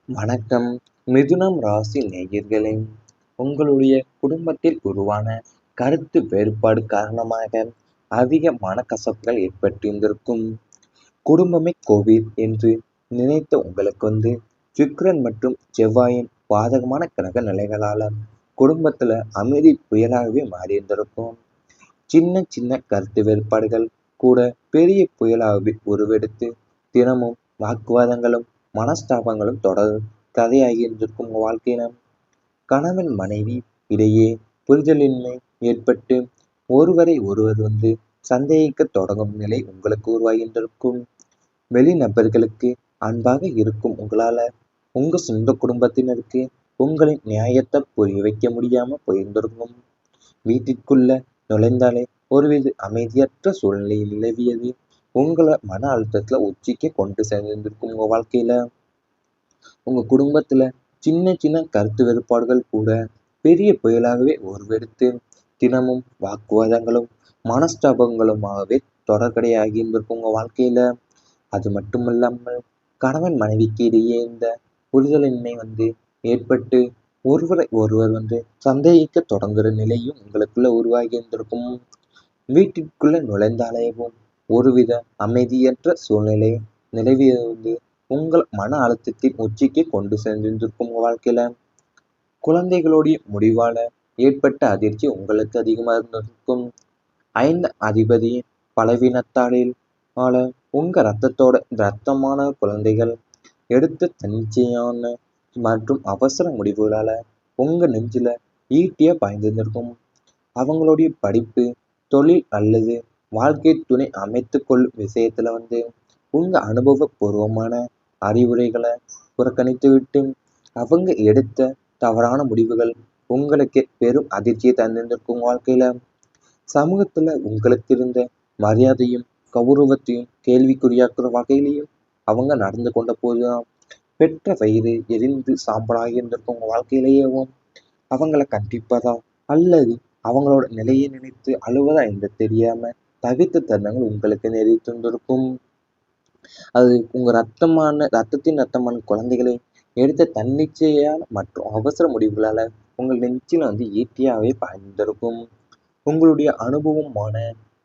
வணக்கம். மிதுனம் ராசி நேயர்களே, உங்களுடைய குடும்பத்தில் உருவான கருத்து வேறுபாடு காரணமாக அதிக மனக்கசப்புகள் ஏற்பட்டிருந்திருக்கும். குடும்பமே கோவில் என்று நினைத்த உங்களுக்கு சுக்கிரன் மற்றும் செவ்வாயின் பாதகமான கிரக நிலைகளால குடும்பத்துல அமைதி புயலாகவே மாறியிருந்திருக்கும். சின்ன சின்ன கருத்து வேறுபாடுகள் கூட பெரிய புயலாகவே உருவெடுத்து தினமும் வாக்குவாதங்களும் மனஸ்தாபங்களும் தொடர் கதையாகி இருந்திருக்கும் உங்க வாழ்க்கையில. கணவன் மனைவி இடையே புரிதலின்மை ஏற்பட்டு ஒருவரை ஒருவர் சந்தேகிக்க தொடங்கும் நிலை உங்களுக்கு உருவாகின்றிருக்கும். வெளிநபர்களுக்கு அன்பாக இருக்கும் உங்களால உங்க சொந்த குடும்பத்தினருக்கு உங்களின் நியாயத்தை புரிய வைக்க முடியாம போயிருந்திருக்கும். வீட்டிற்குள்ள நுழைந்தாலே ஒருவித அமைதியற்ற சூழ்நிலை நிலவியது உங்களை மன அழுத்தத்துல உச்சிக்கு கொண்டு சேர்ந்திருந்திருக்கும் உங்க வாழ்க்கையில. உங்க குடும்பத்துல சின்ன சின்ன கருத்து வேறுபாடுகள் கூட பெரிய புயலாகவே உருவெடுத்து தினமும் வாக்குவாதங்களும் மனஸ்தாபங்களுமாகவே தொடர்கதையாகி இருந்திருக்கும் உங்க வாழ்க்கையில. அது மட்டுமல்லாமல் கணவன் மனைவிக்கு இடையே இந்த புரிதலின்மை ஏற்பட்டு ஒருவரை ஒருவர் சந்தேகிக்க தொடங்குற நிலையும் உங்களுக்குள்ள உருவாகி இருந்திருக்கும். வீட்டிற்குள்ள நுழைந்தாலேயும் ஒருவித அமைதியற்ற சூழ்நிலை நிலவியது உங்கள் மன அழுத்தத்தின் உச்சிக்கு கொண்டு சென்றிருந்திருக்கும் உங்க வாழ்க்கையில. குழந்தைகளுடைய முடிவால ஏற்பட்ட அதிர்ச்சி உங்களுக்கு அதிகமா இருந்திருக்கும். 5 அதிபதியின் பலவீனத்தாலில் உங்க ரத்தமான குழந்தைகள் எடுத்த தன்னிச்சையான மற்றும் அவசர முடிவுகளால உங்க நெஞ்சில ஈட்டியா பாய்ந்திருந்திருக்கும். அவங்களுடைய படிப்பு, தொழில் அல்லது வாழ்க்கை துணை அமைத்துக் கொள்ளும் விஷயத்துல உங்க அனுபவபூர்வமான அறிவுரைகளை புறக்கணித்துவிட்டு அவங்க எடுத்த தவறான முடிவுகள் உங்களுக்கு பெரும் அதிர்ச்சியை தந்திருந்திருக்கும் வாழ்க்கையில. சமூகத்துல உங்களுக்கு இருந்த மரியாதையும் கௌரவத்தையும் கேள்விக்குறியாக்குற வகையிலையும் அவங்க நடந்து கொண்ட போதுதான் பெற்ற வயிறு எரிந்து சாம்பலாகி இருந்திருக்கும் உங்க வாழ்க்கையிலேயேவும் அவங்கள கண்டிப்பதா அல்லது அவங்களோட நிலையை நினைத்து அழுவதா என்று தெரியாம தவித்த தருணங்கள் உங்களுக்கு நேரிட்டிருந்திருக்கும். அது உங்க ரத்தமான குழந்தைகளை எடுத்த தன்னிச்சையான மற்றும் அவசர முடிவுகளால உங்கள் நெஞ்சில ஈட்டியாவே பாய்ந்திருக்கும். உங்களுடைய அனுபவமான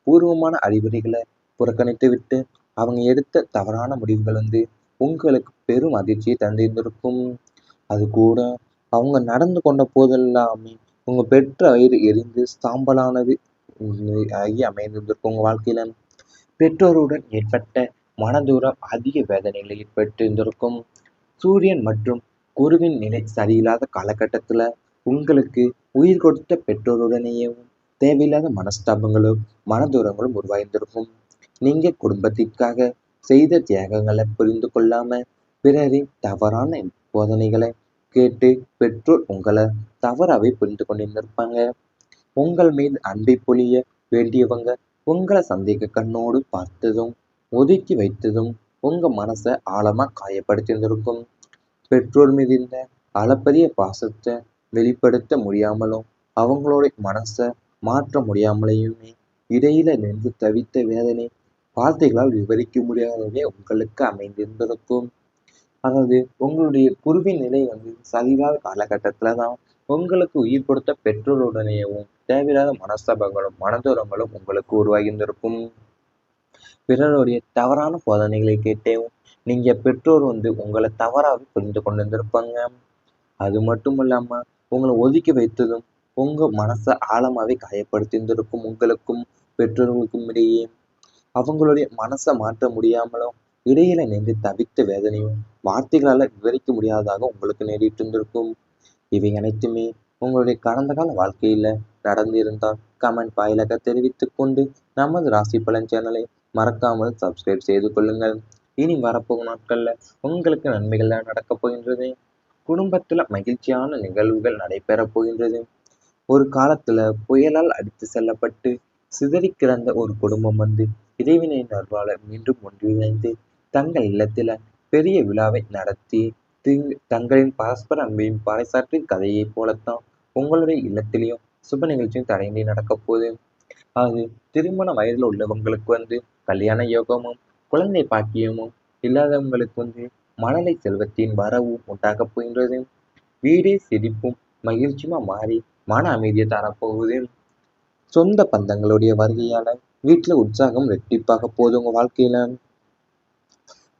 பூர்வமான அறிவுரைகளை புறக்கணித்து விட்டு அவங்க எடுத்த தவறான முடிவுகள் உங்களுக்கு பெரும் அதிர்ச்சியை தந்திருந்திருக்கும். அது கூட அவங்க நடந்து கொண்ட போதெல்லாமே உங்க பெற்ற வயிறு எரிந்து சாம்பலானது ஆகி அமைந்திருந்திருக்கும் உங்க வாழ்க்கையில. பெற்றோருடன் ஏற்பட்ட மனதூரம் அதிக வேதனைகளை ஏற்பட்டிருந்திருக்கும். சூரியன் மற்றும் குருவின் நிலை சரியில்லாத காலகட்டத்துல உங்களுக்கு உயிர் கொடுத்த பெற்றோருடனேயும் தேவையில்லாத மனஸ்தாபங்களும் மனதூரங்களும் உருவாயிருந்திருக்கும். நீங்க குடும்பத்திற்காக செய்த தியாகங்களை புரிந்து கொள்ளாம பிறரின் தவறான போதனைகளை கேட்டு பெற்றோர் உங்களை தவறாவே புரிந்து கொண்டிருந்திருப்பாங்க. உங்கள் மீது அன்பை பொழிய வேண்டியவங்க உங்களை சந்தேக கண்ணோடு பார்த்ததும் ஒதுக்கி வைத்ததும் உங்க மனசை ஆழமா காயப்படுத்தியிருந்திருக்கும். பெற்றோர் மீது இருந்த அளப்பரிய பாசத்தை வெளிப்படுத்த முடியாமலும் அவங்களோட மனசை மாற்ற முடியாமலேயுமே இடையில நின்று தவித்த வேதனை வார்த்தைகளால் விவரிக்க முடியாதவே உங்களுக்கு அமைந்திருந்திருக்கும். அதாவது உங்களுடைய குருவின் நிலை சரியில்லாத காலகட்டத்துல தான் உங்களுக்கு உயிர் கொடுத்த பெற்றோருடனேயும் தேவையில்லாத மனஸ்தாபங்களும் மனதூரங்களும் உங்களுக்கு உருவாகியிருந்திருக்கும். பிறருடைய தவறான போதனைகளை கேட்டேவும் நீங்க பெற்றோர் உங்களை தவறாக புரிந்து கொண்டிருந்திருப்பாங்க. அது மட்டும் இல்லாம உங்களை ஒதுக்கி வைத்ததும் உங்க மனசை ஆழமாவே காயப்படுத்தியிருந்திருக்கும். உங்களுக்கும் பெற்றோர்களுக்கும் இடையே அவங்களுடைய மனசை மாற்ற முடியாமலும் இடையில நின்று தவித்த வேதனையும் வார்த்தைகளால விவரிக்க முடியாததாக உங்களுக்கு நேரிட்டு இருந்திருக்கும். இவை அனைத்துமே உங்களுடைய கடந்த கால வாழ்க்கையில நடந்திருந்தால் கமெண்ட் வாயிலாக தெரிவித்துக் கொண்டு நமது ராசி பலன் சேனலை மறக்காமல் சப்ஸ்கிரைப் செய்து கொள்ளுங்கள். இனி வரப்போகும் நாட்கள்ல உங்களுக்கு நன்மைகள் நடக்கப் போகின்றது. குடும்பத்துல மகிழ்ச்சியான நிகழ்வுகள் நடைபெறப் போகின்றது. ஒரு காலத்துல புயலால் அடித்து செல்லப்பட்டு சிதறி கிடந்த ஒரு குடும்பம் இறைவனின் அருளால மீண்டும் ஒன்றிணைந்து தங்கள் இல்லத்தில பெரிய விழாவை நடத்தி தங்களின் பரஸ்பர அன்பையும் பறைசாற்றின் கதையைப் போலத்தான் உங்களுடைய இல்லத்திலையும் சுப நிகழ்ச்சியும் தடையின்றி நடக்கப் போகுது. அது திருமண வயதில் உள்ளவங்களுக்கு கல்யாண யோகமும் குழந்தை பாக்கியமும் இல்லாதவங்களுக்கு மழலை செல்வத்தின் வரவும் உண்டாகப் போகின்றது. வீடே சிரிப்பும் மகிழ்ச்சியுமா மாறி மன அமைதியை தரப்போகுது. சொந்த பந்தங்களுடைய வருகையால வீட்டுல உற்சாகம் ரெட்டிப்பாக போகுது உங்க வாழ்க்கையில.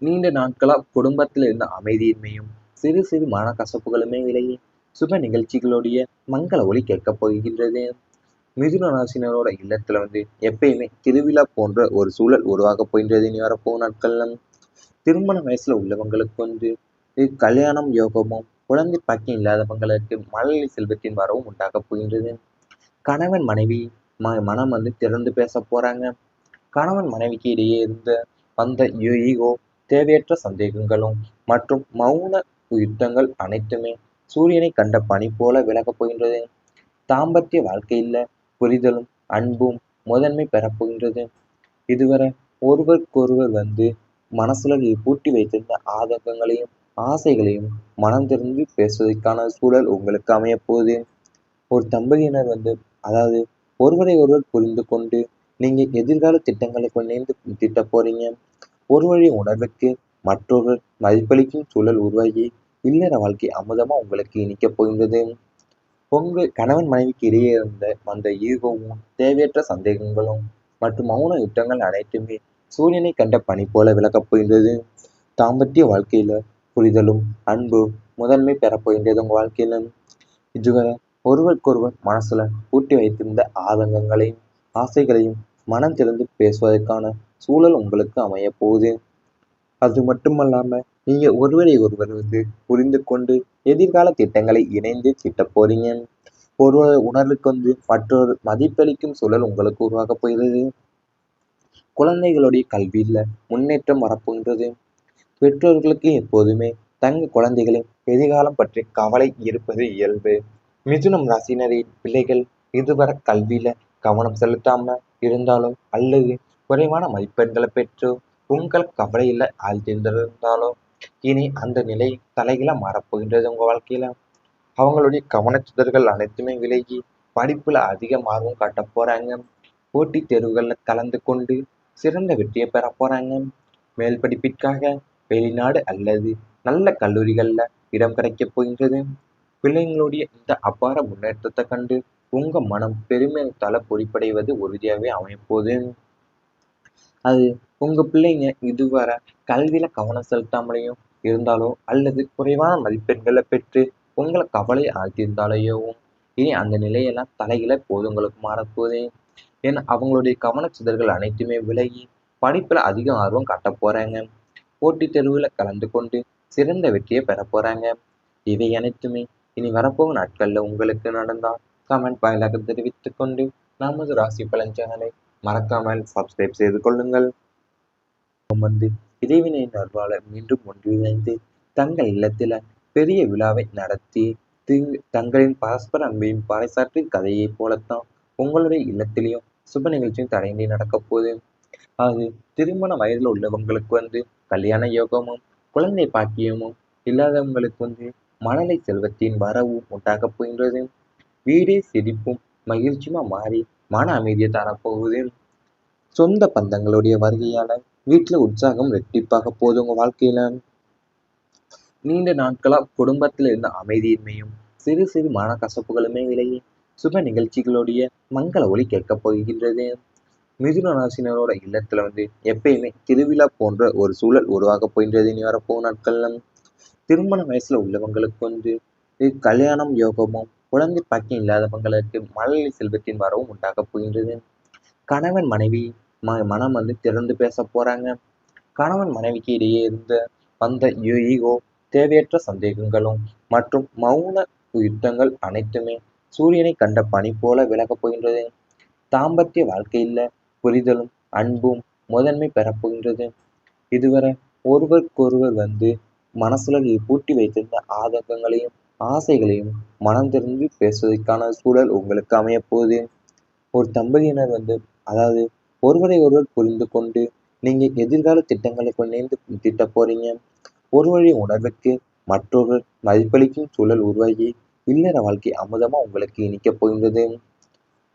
நீண்ட நாட்களா குடும்பத்தில் இருந்த அமைதியின்மையும் சிறு சிறு மனக்கசப்புகளுமே விலகி சுப நிகழ்ச்சிகளுடைய மங்கள ஒலி கேட்கப் போகின்றது. மிதுன ராசினரோட இல்லத்துல எப்பயுமே திருவிழா போன்ற ஒரு சூழல் உருவாக போகின்றது இனி வரப்போகும் நாட்கள்ல. திருமண வயசுல உள்ளவங்களுக்கு கல்யாணம் யோகமும் குழந்தை பாக்கியம் இல்லாதவங்களுக்கு மழலை செல்வத்தின் வரவும் உண்டாகப் போகின்றது. கணவன் மனைவி மனம் திறந்து பேச போறாங்க. கணவன் மனைவிக்கு இடையே இருந்த வந்த ஈகோ, தேவையற்ற சந்தேகங்களும் மற்றும் மௌன யுத்தங்கள் அனைத்துமே சூரியனை கண்ட பனி போல விலகப் போகின்றது. தாம்பத்திய வாழ்க்கையில் புரிதலும் அன்பும் முதன்மை பெறப்போகின்றது. இதுவரை ஒருவருக்கொருவர் மனசுல பூட்டி வைத்திருந்த ஆதங்கங்களையும் ஆசைகளையும் மனம் திறந்து பேசுவதற்கான சூழல் உங்களுக்கு அமையப் போகுது. ஒரு தம்பதியினர் அதாவது ஒருவரை ஒருவர் புரிந்து கொண்டு நீங்க எதிர்கால திட்டங்களை இணைந்து திட்ட போறீங்க. ஒரு வழி உணர்வுக்கு மற்றொருவர் மதிப்பளிக்கும் சூழல் உருவாகி இல்லற வாழ்க்கை அமுதமா உங்களுக்கு இனிக்கப் போகின்றது. உங்க கணவன் மனைவிக்கு இடையே இருந்த வந்த ஈகோவும் தேவையற்ற சந்தேகங்களும் மற்றும் மௌன யுத்தங்கள் அனைத்துமே சூரியனை கண்ட பனி போல விலகப் போகின்றது. தாம்பத்திய வாழ்க்கையில புரிதலும் அன்பும் முதன்மை பெறப்போகின்றது உங்க வாழ்க்கையில. இதுவரை ஒருவருக்கொருவர் மனசுல பூட்டி வைத்திருந்த ஆதங்கங்களையும் ஆசைகளையும் மனம் திறந்து பேசுவதற்கான சூழல் உங்களுக்கு அமைய போகுது. அது மட்டுமல்லாம நீங்க ஒருவரை ஒருவர் புரிந்து கொண்டு எதிர்கால திட்டங்களை இணைந்து திட்ட போறீங்க. ஒரு உணர்வுக்கு மற்றொரு மதிப்பளிக்கும் சூழல் உங்களுக்கு உருவாக போகிறது. குழந்தைகளுடைய கல்வியில முன்னேற்றம் வரப்போகின்றது. பெற்றோர்களுக்கு எப்போதுமே தங்க குழந்தைகளின் எதிர்காலம் பற்றி கவலை இருப்பது இயல்பு. மிதுனம் ராசினரின் பிள்ளைகள் இதுவரை கல்வியில கவனம் செலுத்தாம இருந்தாலும் அல்லது குறைவான மதிப்பெண்களை பெற்று உங்கள் கவலையில ஆழ்ந்திருந்தாலும் இனி அந்த நிலை தலைகீழ மாறப்போகின்றது உங்க வாழ்க்கையில. அவங்களுடைய கவனச்சிதறல்கள் அனைத்துமே விலகி படிப்புல அதிக ஆர்வம் காட்ட போறாங்க. போட்டித் தேர்வுகள்ல கலந்து கொண்டு சிறந்த வெற்றியை பெற போறாங்க. மேல் படிப்பிற்காக வெளிநாடு அல்லது நல்ல கல்லூரிகள்ல இடம் கிடைக்கப் போகின்றது. பிள்ளைங்களுடைய இந்த அபார முன்னேற்றத்தை கண்டு உங்க மனம் பெருமிதத்தால பொறிப்படைவது உறுதியாகவே அமையப்போகுது. அது உங்க பிள்ளைங்க இதுவரை கல்வியில கவனம் செலுத்தாமலேயும் இருந்தாலோ அல்லது குறைவான மதிப்பெண்களை பெற்று உங்களை கவலை ஆழ்த்தியிருந்தாலேயோவும் இனி அந்த நிலையெல்லாம் தலையில போது உங்களுக்கு மாறப்போகுது. ஏன்னா அவங்களுடைய கவனச்சிதறல்கள் அனைத்துமே விலகி படிப்புல அதிக ஆர்வம் காட்ட போறாங்க. போட்டித் தேர்வுல கலந்து கொண்டு சிறந்த வெற்றியை பெற போறாங்க. இவை அனைத்துமே இனி வரப்போகும் நாட்கள்ல உங்களுக்கு நடந்தால் கமெண்ட் வாயிலாக தெரிவித்துக் கொண்டு நமது ராசி பலன் சேனலை மறக்காமல் சப்ஸ்கிரைப் செய்து கொள்ளுங்கள். இறைவனின் அருளால் மீண்டும் ஒன்றிணைந்து தங்கள் இல்லத்தில பெரிய விழாவை நடத்தி தங்களின் பரஸ்பர அன்பையும் பறைசாற்றும் கதையைப் போலத்தான் உங்களுடைய இல்லத்திலையும் சுப நிகழ்ச்சியும் தடையின்றி நடக்கப் போகுது. அது திருமண வயதில் உள்ளவங்களுக்கு கல்யாண யோகமும் குழந்தை பாக்கியமும் இல்லாதவங்களுக்கு மழலை செல்வத்தின் வரவும் உண்டாகப் போகின்றது. வீடே சிரிப்பும் மகிழ்ச்சியுமா மாறி மன அமைதியை தரப்போகுது. சொந்த பந்தங்களுடைய வருகையால வீட்டுல உற்சாகம் ரெட்டிப்பாக போகுது உங்க வாழ்க்கையில. நீண்ட நாட்களா குடும்பத்தில் இருந்த அமைதியின்மையும் சிறு சிறு மனக்கசப்புகளுமே விலகி சுப நிகழ்ச்சிகளுடைய மங்கள ஒலி கேட்கப் போகின்றது. மிதுன ராசினரோட இல்லத்துல எப்பயுமே திருவிழா போன்ற ஒரு சூழல் உருவாக போகின்றது இனி வரப்போகும் நாட்கள்ல. திருமண வயசுல உள்ளவங்களுக்கு கல்யாணம் யோகமும் குழந்தை பாக்கியம் இல்லாதவங்களுக்கு மழலை செல்வத்தின் வரவும் உண்டாகப் போகின்றது. கணவன் மனைவி மனம் திறந்து பேச போறாங்க. கணவன் மனைவிக்கு இடையே இருந்த வந்த ஈகோ, தேவையற்ற சந்தேகங்களும் மற்றும் மௌன யுத்தங்கள் அனைத்துமே சூரியனை கண்ட பனி போல விலகப் போகின்றது. தாம்பத்திய வாழ்க்கையில புரிதலும் அன்பும் முதன்மை பெறப்போகின்றது. இதுவரை ஒருவருக்கொருவர் மனசுல பூட்டி வைத்திருந்த ஆதங்கங்களையும் ஆசைகளையும் மனம் திறந்து பேசுவதற்கான சூழல் உங்களுக்கு அமையப் போகுது. ஒரு தம்பதியினர் அதாவது ஒருவரை ஒருவர் புரிந்து கொண்டு நீங்க எதிர்கால திட்டங்களை இணைந்து திட்ட போறீங்க. ஒரு வழி உணர்வுக்கு மற்றொருவர் மதிப்பளிக்கும் சூழல் உருவாகி இல்லற வாழ்க்கை அமுதமா உங்களுக்கு இனிக்கப் போகின்றது.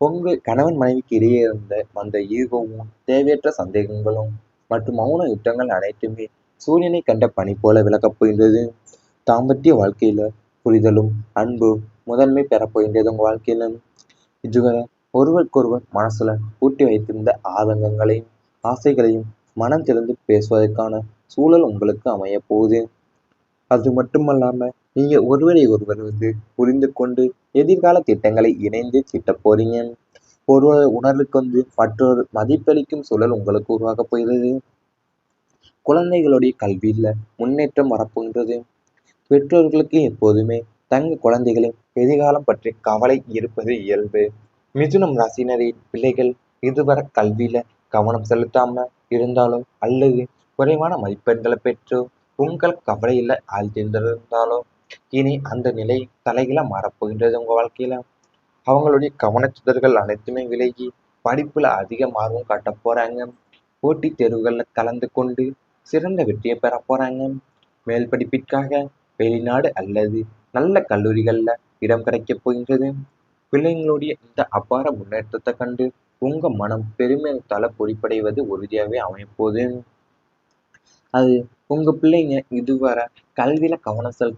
உங்க கணவன் மனைவிக்கு இடையே இருந்த வந்த ஈகோவும் தேவையற்ற சந்தேகங்களும் மற்றும் மௌன யுத்தங்கள் அனைத்துமே சூரியனை கண்ட பனி போல விலகப் போகின்றது. தாம்பத்திய வாழ்க்கையில புரிதலும் அன்பும் முதன்மை பெறப்போகின்றது உங்க வாழ்க்கையில. இதுவரை ஒருவருக்கொருவர் மனசுல பூட்டி வைத்திருந்த ஆதங்கங்களையும் ஆசைகளையும் மனம் திறந்து பேசுவதற்கான சூழல் உங்களுக்கு அமைய போகுது. அது மட்டுமல்லாம நீங்க ஒருவரை ஒருவர் புரிந்து கொண்டு எதிர்கால திட்டங்களை இணைந்து திட்டப் போறீங்க. ஒரு உணர்வுக்கு மற்றொரு மதிப்பளிக்கும் சூழல் உங்களுக்கு உருவாகப் போகிறது. குழந்தைகளுடைய கல்வியில முன்னேற்றம் வரப்போகின்றது. பெற்றோர்களுக்கு எப்போதுமே குழந்தைகளின் எதிர்காலம் பற்றி கவலை இருப்பது இயல்பு. மிதுனம் ராசினரின் பிள்ளைகள் இதுவரை கல்வியில கவனம் செலுத்தாம இருந்தாலோ அல்லது குறைவான மதிப்பெண்களை பெற்றோ உங்கள் கவலையில ஆழ்ந்திருந்தாலோ இனி அந்த நிலை தலைகீழா மாறப்போகின்றது உங்க வாழ்க்கையில. அவங்களுடைய கவனச்சிதறல்கள் அனைத்துமே விலகி படிப்புல அதிக ஆர்வம் காட்டப் போறாங்க. போட்டித் தேர்வுகள்ல கலந்து கொண்டு சிறந்த வெற்றியை பெற போறாங்க. மேல் படிப்பிற்காக வெளிநாடு அல்லது நல்ல கல்லூரிகள்ல இடம் கிடைக்கப் போகின்றது. பிள்ளைங்களுடைய இந்த அபார முன்னேற்றத்தை கண்டு உங்க மனம் பெருமிதத்தால பூரிப்படைவது உறுதியாகவே அமையப்போகுது. அது உங்க பிள்ளைங்க இதுவரை கல்வியில கவனம் செலுத்த